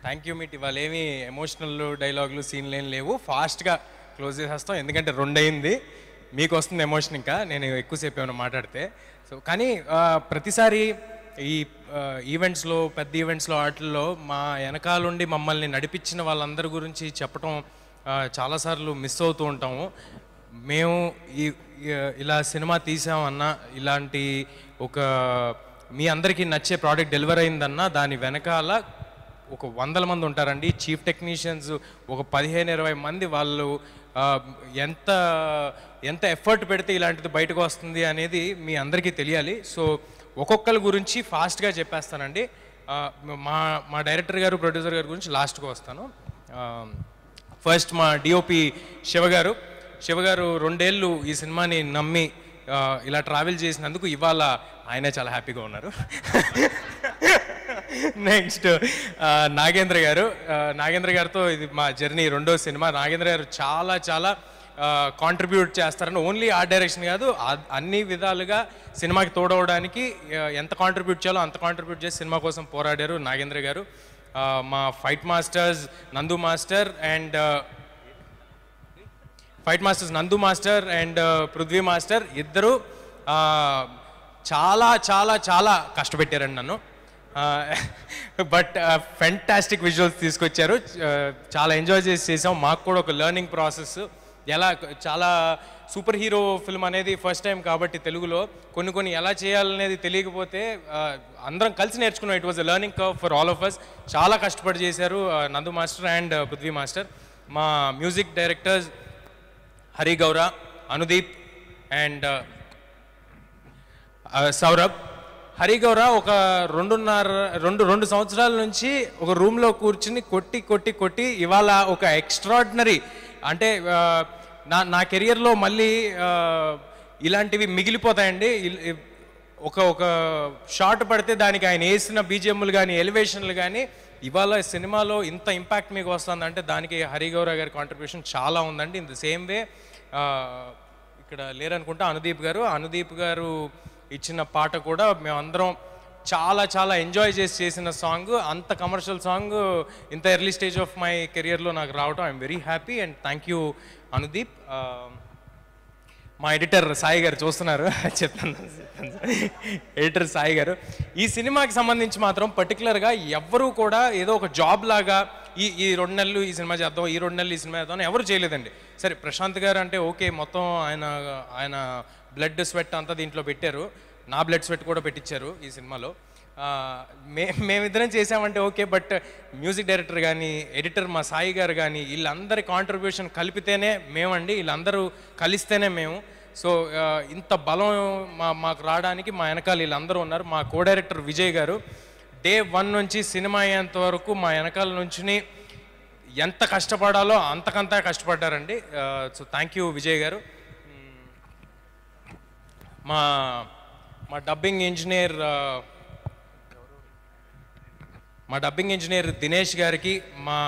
Thank you meet. ఇవాళ ఏమి emotional డైలాగులు సీన్లు ఏం లేవు, ఫాస్ట్గా క్లోజ్ చేసేస్తాం. ఎందుకంటే 2 అయింది, మీకు వస్తుంది ఎమోషన్. ఇంకా నేను ఎక్కువసేపు ఏమైనా మాట్లాడితే కానీ ప్రతిసారి ఈ ఈవెంట్స్లో, పెద్ద ఈవెంట్స్లో, వాటిల్లో మా వెనకాలండి మమ్మల్ని నడిపించిన వాళ్ళందరి గురించి చెప్పటం చాలాసార్లు మిస్ అవుతూ ఉంటాము. మేము ఇలా సినిమా తీసామన్నా, ఇలాంటి ఒక మీ అందరికీ నచ్చే ప్రోడక్ట్ డెలివర్ అయిందన్నా దాని వెనకాల ఒక 100 మంది ఉంటారండి. చీఫ్ టెక్నీషియన్స్ ఒక 15-20 మంది. వాళ్ళు ఎంత ఎంత ఎఫర్ట్ పెడితే ఇలాంటిది బయటకు వస్తుంది అనేది మీ అందరికీ తెలియాలి. సో ఒక్కొక్కరి గురించి ఫాస్ట్గా చెప్పేస్తానండి. మా డైరెక్టర్ గారు, ప్రొడ్యూసర్ గారి గురించి లాస్ట్గా వస్తాను. ఫస్ట్ మా డిఓపి శివగారు. 2 ఏళ్ళు ఈ సినిమాని నమ్మి ఇలా ట్రావెల్ చేసినందుకు ఇవాళ ఆయనే చాలా హ్యాపీగా ఉన్నారు. నెక్స్ట్ నాగేంద్ర గారితో ఇది మా జర్నీ 2వ సినిమా. నాగేంద్ర గారు చాలా చాలా కాంట్రిబ్యూట్ చేస్తారని, ఓన్లీ ఆర్ట్ డైరెక్షన్ కాదు, అన్ని విధాలుగా సినిమాకి తోడవడానికి ఎంత కాంట్రిబ్యూట్ చేయాలో అంత కాంట్రిబ్యూట్ చేసి సినిమా కోసం పోరాడారు నాగేంద్ర గారు. మా ఫైట్ మాస్టర్స్ నందు మాస్టర్ అండ్ పృథ్వీ మాస్టర్ ఇద్దరు చాలా చాలా చాలా కష్టపెట్టారండి నన్ను. బట్ ఫెంటాస్టిక్ విజువల్స్ తీసుకొచ్చారు. చాలా ఎంజాయ్ చేసాం. మాకు కూడా ఒక లెర్నింగ్ ప్రాసెస్. ఎలా చాలా సూపర్ హీరో ఫిల్మ్ అనేది ఫస్ట్ టైం కాబట్టి తెలుగులో కొన్ని ఎలా చేయాలనేది తెలియకపోతే అందరం కలిసి నేర్చుకున్నాం. It was a learning curve for all of us. చాలా కష్టపడి చేశారు Nandu master and Prithvi master. మా music directors Hari Gowra, Anudeep and Saurabh. Hari గౌర ఒక 2 సంవత్సరాల నుంచి ఒక రూమ్లో కూర్చుని కొట్టి ఇవాళ ఒక ఎక్స్ట్రాడినరీ, అంటే నా కెరియర్లో మళ్ళీ ఇలాంటివి మిగిలిపోతాయండి. ఒక షాట్ పడితే దానికి ఆయన వేసిన బీజిఎంలు కానీ, ఎలివేషన్లు కానీ, ఇవాళ సినిమాలో ఇంత ఇంపాక్ట్ మీకు వస్తుందంటే దానికి హరి గౌర గారి కాంట్రిబ్యూషన్ చాలా ఉందండి. ఇన్ ద సేమ్ వే ఇక్కడ లేరనుకుంటా అనుదీప్ గారు ఇచ్చిన పాట కూడా మేమందరం చాలా చాలా ఎంజాయ్ చేసిన సాంగ్. అంత కమర్షియల్ సాంగ్ ఇంత ఎర్లీ స్టేజ్ ఆఫ్ మై కెరియర్లో నాకు రావటం I'm very happy and thank you Anudeep. మా ఎడిటర్ సాయి గారు చూస్తున్నారు, చెప్తాను. ఎడిటర్ సాయి గారు ఈ సినిమాకి సంబంధించి మాత్రం పర్టికులర్గా ఎవ్వరూ కూడా ఏదో ఒక జాబ్ లాగా ఈ 2 నెలలు ఈ సినిమా చేద్దాం, ఈ 2 నెలలు ఈ సినిమా చేద్దాం ఎవరు చేయలేదండి. సరే ప్రశాంత్ గారు అంటే ఓకే, మొత్తం ఆయన బ్లడ్ స్వెట్ అంతా దీంట్లో పెట్టారు. నా బ్లడ్ స్వెట్ కూడా పెట్టించారు ఈ సినిమాలో. మేమిద్దరం చేసామంటే ఓకే, బట్ మ్యూజిక్ డైరెక్టర్ కానీ, ఎడిటర్ మా సాయి గారు కానీ, వీళ్ళందరి కాంట్రిబ్యూషన్ కలిపితేనే మేమండి, వీళ్ళందరూ కలిస్తేనే మేము. సో ఇంత బలం మాకు రావడానికి మా వెనకాల వీళ్ళందరూ ఉన్నారు. మా కో డైరెక్టర్ విజయ్ గారు డే 1 నుంచి సినిమా అయ్యేంత వరకు మా వెనకాల నుంచి ఎంత కష్టపడాలో అంతకంతా కష్టపడ్డారండి. సో థ్యాంక్ యూ విజయ్ గారు. మా డబ్బింగ్ ఇంజనీర్ దినేష్ గారికి, మా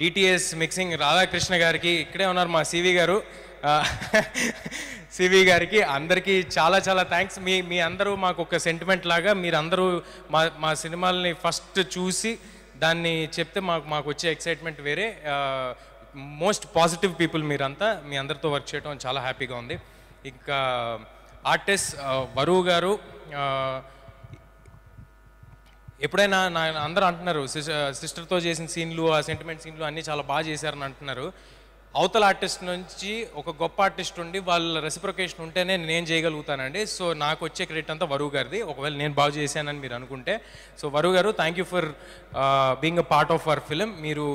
డిటిఎస్ మిక్సింగ్ రాధాకృష్ణ గారికి, ఇక్కడే ఉన్నారు మా సివి గారికి, అందరికీ చాలా చాలా థ్యాంక్స్. మీ అందరూ మాకు ఒక సెంటిమెంట్ లాగా, మీరందరూ మా సినిమాలని ఫస్ట్ చూసి దాన్ని చెప్తే మాకు వచ్చే ఎక్సైట్మెంట్ వేరే. మోస్ట్ పాజిటివ్ పీపుల్ మీరంతా. మీ అందరితో వర్క్ చేయడం చాలా హ్యాపీగా ఉంది. ఇంకా ఆర్టిస్ట్ వరువు గారు, ఎప్పుడైనా అందరూ అంటున్నారు సిస్టర్తో చేసిన సీన్లు, ఆ సెంటిమెంట్ సీన్లు అన్నీ చాలా బాగా చేశారని అంటున్నారు. అవతల ఆర్టిస్ట్ నుంచి ఒక గొప్ప ఆర్టిస్ట్ ఉండి వాళ్ళ రెసిప్రొకేషన్ ఉంటేనే నేను చేయగలుగుతానండి. సో నాకు వచ్చే క్రెడిట్ అంతా వరువు గారిది, ఒకవేళ నేను బాగా చేశానని మీరు అనుకుంటే. సో వరువు గారు thank you for being a part of our film. మీరు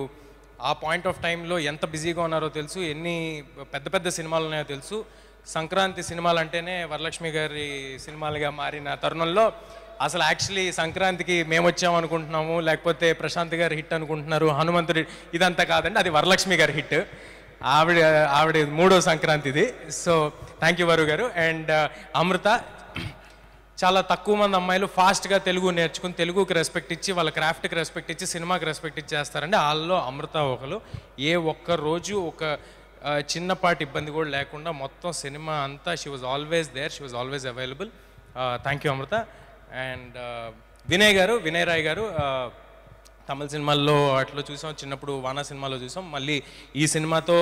ఆ పాయింట్ ఆఫ్ టైంలో ఎంత బిజీగా ఉన్నారో తెలుసు, ఎన్ని పెద్ద సినిమాలు ఉన్నాయో తెలుసు. సంక్రాంతి సినిమాలు అంటేనే వరలక్ష్మి గారి సినిమాలుగా మారిన తరుణంలో అసలు యాక్చువల్లీ సంక్రాంతికి మేము వచ్చామనుకుంటున్నాము, లేకపోతే ప్రశాంత్ గారి హిట్ అనుకుంటున్నారు, హనుమంతుడి, ఇదంతా కాదండి, అది వరలక్ష్మి గారి హిట్. ఆవిడ 3వ సంక్రాంతి ఇది. సో థ్యాంక్ యూ వరు గారు. అండ్ అమృత, చాలా తక్కువ మంది అమ్మాయిలు ఫాస్ట్గా తెలుగు నేర్చుకుని తెలుగుకి రెస్పెక్ట్ ఇచ్చి, వాళ్ళ క్రాఫ్ట్కి రెస్పెక్ట్ ఇచ్చి, సినిమాకి రెస్పెక్ట్ ఇచ్చేస్తారండి. వాళ్ళలో అమృత ఒకరు. ఏ ఒక్క రోజు ఒక చిన్నపాటి ఇబ్బంది కూడా లేకుండా మొత్తం సినిమా అంతా she was always there, she was always available. Thank you Amrutha. And Vinay Rai గారు తమిళ సినిమాల్లో అట్లా చూసాం, చిన్నప్పుడు వానా సినిమాలో చూసాం. మళ్ళీ ఈ సినిమాతో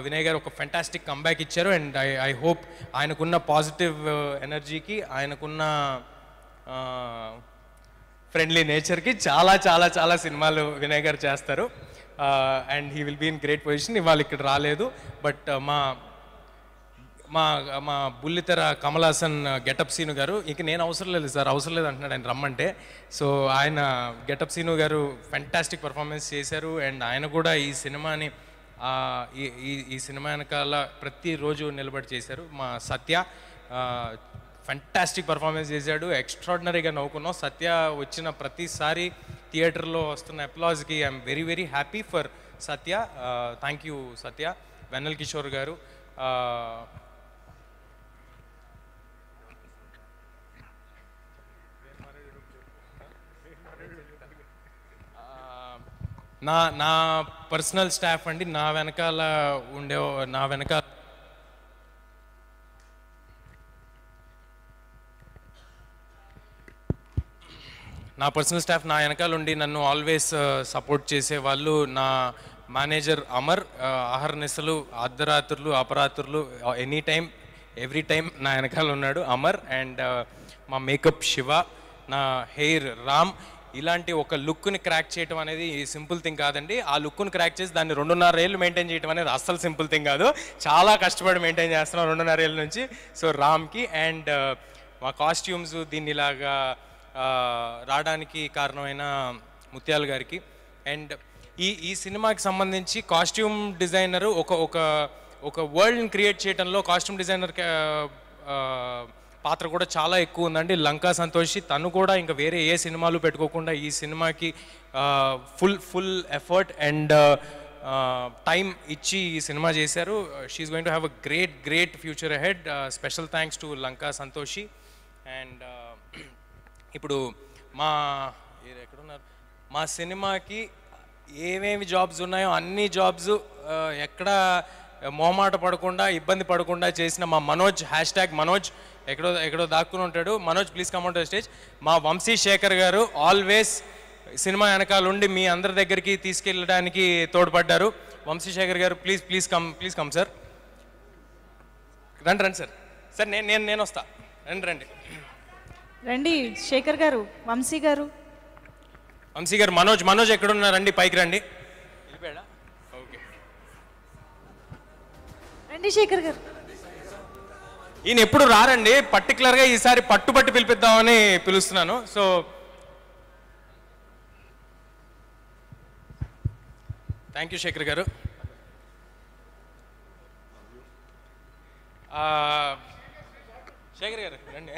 వినయ్ గారు ఒక ఫెంటాస్టిక్ కంబ్యాక్ ఇచ్చారు. అండ్ ఐ హోప్ ఆయనకున్న పాజిటివ్ ఎనర్జీకి, ఆయనకున్న ఫ్రెండ్లీ నేచర్కి చాలా చాలా చాలా సినిమాలు వినయ్ గారు చేస్తారు. And he will be in great position. ఇవాళ ఇక్కడ రాలేదు, బట్ మా మా మా బుల్లితెర కమల్ హాసన్ గెటప్ సీను గారు, ఇంక నేను అవసరం లేదు సార్, అవసరం లేదు అంటున్నాడు ఆయన రమ్మంటే. సో ఆయన గెటప్ సీను గారు ఫెంటాస్టిక్ పర్ఫార్మెన్స్ చేశారు. అండ్ ఆయన కూడా ఈ సినిమాని ఈ సినిమా వెనకాల ప్రతిరోజు నిలబడి చేశారు. మా సత్య ఫెంటాస్టిక్ పర్ఫార్మెన్స్ చేశాడు, ఎక్స్ట్రాడినరీగా నవ్వుకున్నాం. సత్య వచ్చిన ప్రతిసారి థియేటర్లో వస్తున్న అప్లాజ్కి I'm very very happy for Satya. Thank you Satya. Vennela Kishore garu, నా పర్సనల్ స్టాఫ్ అండి, నా వెనకాల ఉండి నన్ను ఆల్వేస్ సపోర్ట్ చేసే వాళ్ళు నా మేనేజర్ అమర్. అహర్నిశలు, అర్ధరాత్రులు, అపరాత్రులు, ఎనీ టైం ఎవ్రీ టైం నా వెనకాల ఉన్నాడు అమర్. అండ్ మా మేకప్ శివ, నా హెయిర్ రామ్. ఇలాంటి ఒక లుక్ని క్రాక్ చేయడం అనేది సింపుల్ థింగ్ కాదండి. ఆ లుక్ని క్రాక్ చేసి దాన్ని 2.5 ఏళ్ళు మెయింటైన్ చేయడం అనేది అస్సలు సింపుల్ థింగ్ కాదు. చాలా కష్టపడి మెయింటైన్ చేస్తున్నాం 2.5 ఏళ్ళ నుంచి. సో రామ్కి అండ్ మా కాస్ట్యూమ్స్ దీన్ని ఇలాగా రావడానికి కారణమైన ముత్యాల గారికి. అండ్ ఈ సినిమాకి సంబంధించి కాస్ట్యూమ్ డిజైనరు ఒక వరల్డ్ని క్రియేట్ చేయడంలో కాస్ట్యూమ్ డిజైనర్ పాత్ర కూడా చాలా ఎక్కువ ఉందండి. లంకా సంతోషి, తను కూడా ఇంకా వేరే ఏ సినిమాలు పెట్టుకోకుండా ఈ సినిమాకి ఫుల్ ఎఫర్ట్ అండ్ టైం ఇచ్చి ఈ సినిమా చేశారు. She's going to have a great future ahead. Special thanks to Lanka Santoshi. And ఇప్పుడు ఎక్కడున్నారు, మా సినిమాకి ఏమేమి జాబ్స్ ఉన్నాయో అన్ని జాబ్స్ ఎక్కడ మొహమాట పడకుండా, ఇబ్బంది పడకుండా చేసిన మా మనోజ్, #మనోజ్ ఎక్కడో దాక్కుని ఉంటాడు. Manoj, please come on to the stage. మా వంశీ శేఖర్ గారు ఆల్వేస్ సినిమా వెనకాల ఉండి మీ అందరి దగ్గరికి తీసుకెళ్ళడానికి తోడ్పడ్డారు. వంశీ శేఖర్ గారు, ప్లీజ్ కమ్ సార్. రండి సార్. సార్ నేను వస్తా. రండి శేఖర్ గారు, వంశీ గారు. మనోజ్ ఎక్కడున్నారండి? పైకి రండి. ఓకే, రండి శేఖర్ గారు. ఈయన ఎప్పుడు రారండి, పర్టికులర్గా ఈసారి పట్టుబట్టి పిలిపిద్దామని పిలుస్తున్నాను. సో థ్యాంక్ యూ శేఖర్ గారు. శేఖర్ గారు రండి.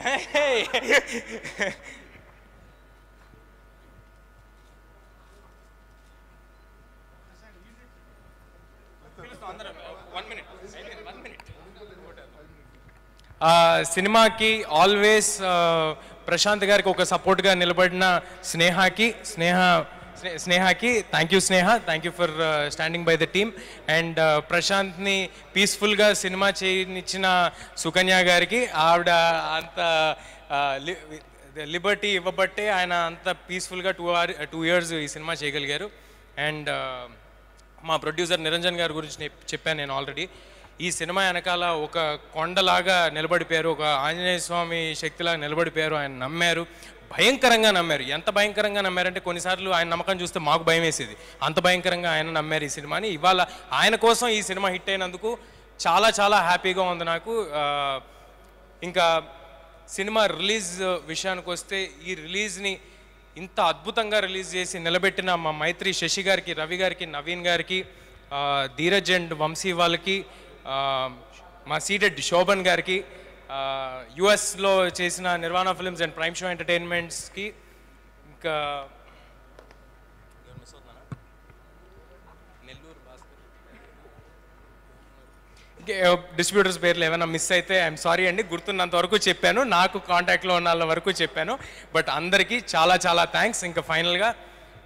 సినిమాకి ఆల్వేస్ ప్రశాంత్ గారికి ఒక సపోర్ట్గా నిలబడిన స్నేహకి thank you Sneha, thank you for standing by the team. And ప్రశాంత్ని పీస్ఫుల్గా సినిమా చేయనిచ్చిన సుకన్య గారికి, ఆవిడ అంత లిబర్టీ ఇవ్వబట్టే ఆయన అంత పీస్ఫుల్గా 2 years ఈ సినిమా చేయగలిగారు. అండ్ మా ప్రొడ్యూసర్ నిరంజన్ గారి గురించి చెప్పాను నేను ఆల్రెడీ. ఈ సినిమా వెనకాల ఒక కొండలాగా నిలబడిపోయారు, ఒక ఆంజనేయ స్వామి శక్తిలాగా నిలబడిపోయారు. ఆయన నమ్మారు, భయంకరంగా నమ్మారు. ఎంత భయంకరంగా నమ్మారంటే కొన్నిసార్లు ఆయన నమ్మకం చూస్తే మాకు భయం వేసేది, అంత భయంకరంగా ఆయన నమ్మారు ఈ సినిమాని. ఇవాళ ఆయన కోసం ఈ సినిమా హిట్ అయినందుకు చాలా చాలా హ్యాపీగా ఉంది నాకు. ఇంకా సినిమా రిలీజ్ విషయానికి వస్తే, ఈ రిలీజ్ని ఇంత అద్భుతంగా రిలీజ్ చేసి నిలబెట్టిన మా మైత్రి శశి గారికి, రవి గారికి, నవీన్ గారికి, ధీరజ్ అండ్ వంశీ వాళ్ళకి, మా సీడెడ్ శోభన్ గారికి, యుఎస్లో చేసిన నిర్వాణ ఫిల్మ్స్ అండ్ ప్రైమ్ షో ఎంటర్టైన్మెంట్స్కి, ఇంకా డిస్ట్రిబ్యూటర్స్ పేర్లు ఏమైనా మిస్ అయితే ఐఎమ్ సారీ అండి. గుర్తున్నంత వరకు చెప్పాను, నాకు కాంటాక్ట్లో ఉన్న వాళ్ళ వరకు చెప్పాను. బట్ అందరికీ చాలా చాలా థ్యాంక్స్. ఇంకా ఫైనల్గా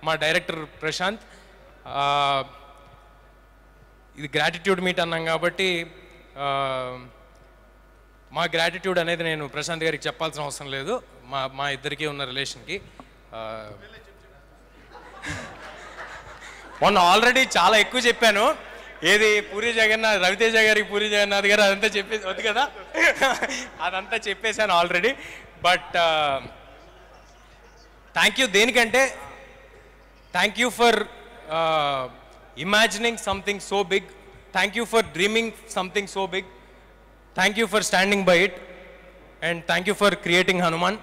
మా డైరెక్టర్ ప్రశాంత్, ఇది గ్రాటిట్యూడ్ మీట్ అన్నాం కాబట్టి మా గ్రాటిట్యూడ్ అనేది నేను ప్రశాంత్ గారికి చెప్పాల్సిన అవసరం లేదు, మా ఇద్దరికీ ఉన్న రిలేషన్కి. మొన్న ఆల్రెడీ చాలా ఎక్కువ చెప్పాను. ఏది పూరి జగన్నాథ్, రవితేజ గారికి పూరి జగన్నాథ్ గారు అదంతా చెప్పేసి వద్దు కదా, అదంతా చెప్పేశాను ఆల్రెడీ. But thank you. దేనికంటే thank you for imagining something so big, thank you for dreaming something so big, thank you for standing by it, and thank you for creating Hanuman.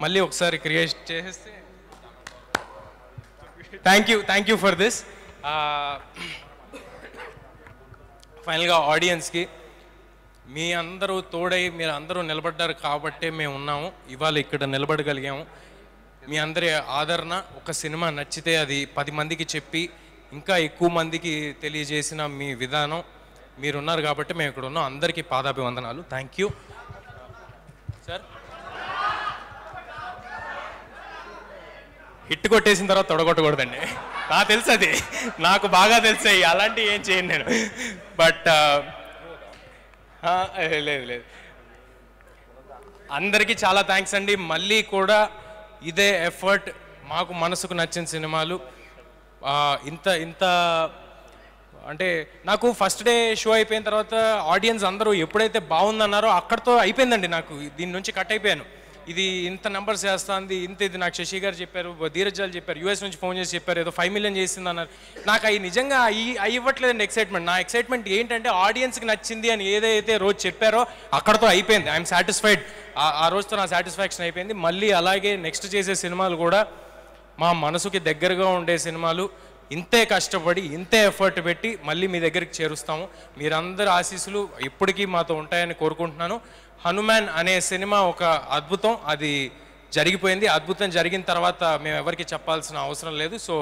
మళ్ళీ ఒకసారి క్రియేట్ చేసేస్తే థ్యాంక్ యూ ఫర్ దిస్. ఫైనల్గా ఆడియన్స్కి మీ అందరూ తోడై మీరు అందరూ నిలబడ్డారు కాబట్టే మేము ఉన్నాము, ఇవాళ ఇక్కడ నిలబడగలిగాము. మీ అందరి ఆదరణ, ఒక సినిమా నచ్చితే అది 10 మందికి చెప్పి ఇంకా ఎక్కువ మందికి తెలియజేసిన మీ విధానం, మీరున్నారు కాబట్టి మేము ఇక్కడ ఉన్నాం. అందరికీ పాదాభివందనాలు. Thank you sir. హిట్ కొట్టేసిన తర్వాత తొడగొట్టకూడదండి, నాకు తెలుసు, అది నాకు బాగా తెలుసాయి, అలాంటివి ఏం చేయను నేను. బట్ లేదు, అందరికీ చాలా థ్యాంక్స్ అండి. మళ్ళీ కూడా ఇదే ఎఫర్ట్, మాకు మనసుకు నచ్చిన సినిమాలు ఇంత అంటే నాకు ఫస్ట్ డే షో అయిపోయిన తర్వాత ఆడియన్స్ అందరూ ఎప్పుడైతే బాగుందన్నారో అక్కడితో అయిపోయిందండి. నాకు దీని నుంచి కట్ అయిపోయాను. ఇది ఇంత నెంబర్స్ చేస్తుంది, ఇది నాకు శశి గారు చెప్పారు, ధీరజ్ గారు చెప్పారు, యూఎస్ నుంచి ఫోన్ చేసి చెప్పారు, ఏదో 5 million చేసింది అన్నారు. నాకు అవి నిజంగా అవి ఇవ్వట్లేదండి ఎక్సైట్మెంట్. నా ఎక్సైట్మెంట్ ఏంటంటే ఆడియన్స్కి నచ్చింది అని ఏదైతే రోజు చెప్పారో అక్కడతో అయిపోయింది. I'm satisfied. ఆ రోజుతో నా సాటిస్ఫాక్షన్ అయిపోయింది. మళ్ళీ అలాగే నెక్స్ట్ చేసే సినిమాలు కూడా మా మనసుకి దగ్గరగా ఉండే సినిమాలు, ఇంతే కష్టపడి ఇంతే ఎఫర్ట్ పెట్టి మళ్ళీ మీ దగ్గరికి చేరుస్తాము. మీరందరి ఆశీస్సులు ఎప్పటికీ మాతో ఉంటాయని కోరుకుంటున్నాను. హనుమాన్ అనే సినిమా ఒక అద్భుతం, అది జరిగిపోయింది. అద్భుతం జరిగిన తర్వాత మేము ఎవరికి చెప్పాల్సిన అవసరం లేదు. సో